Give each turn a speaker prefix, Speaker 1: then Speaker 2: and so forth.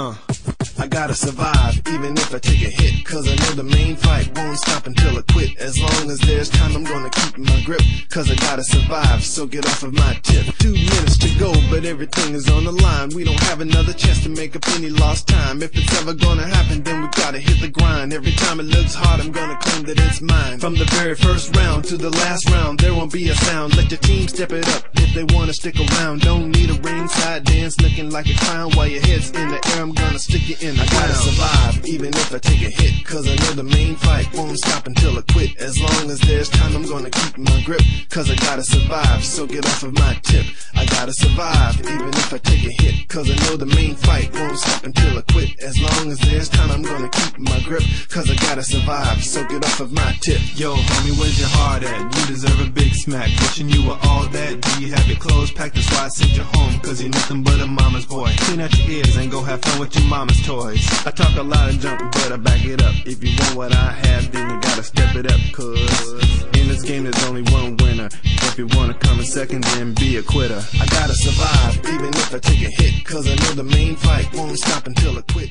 Speaker 1: I gotta survive, even if I take a hit, cause I know the main fight won't stop until I quit. As long as there's time, I'm gonna keep my grip, cause I gotta survive, so get off of my tip. 2 minutes to go, but everything is on the line. We don't have another chance to make up any lost time. If it's ever gonna happen, then we gotta hit the grind. Every time it looks hard, I'm gonna claim that it's mine. From the very first round to the last round, there won't be a sound. Let your team step it up if they wanna stick around. Don't need a ringside dance looking like a clown. While your head's in the air, I'm gonna stick you in the ground. I gotta survive, even if I take a hit, cause I know the main fight won't stop until I quit. As long as there's time, I'm gonna keep my grip, cause I gotta survive, so get off of my tip. I gotta survive, even if I take a hit, cause I know the main fight won't stop until I quit. As long as there's time, I'm gonna keep my grip, cause I gotta survive, so get off of my tip.
Speaker 2: Yo, homie, where's your heart at? You deserve a big smack. Wishing you were all that. Do you have your clothes packed? That's why I sent you home, cause you're nothing but a mama's boy. Clean out your ears and go have fun with your mama's toys. I talk a lot of junk, but I back it up. If you want what I have, then you gotta step it up, cause in this game there's only one winner. If you wanna come in second, then be a quitter.
Speaker 1: I gotta survive, even if I take a hit, cause I know the main fight won't stop until I quit.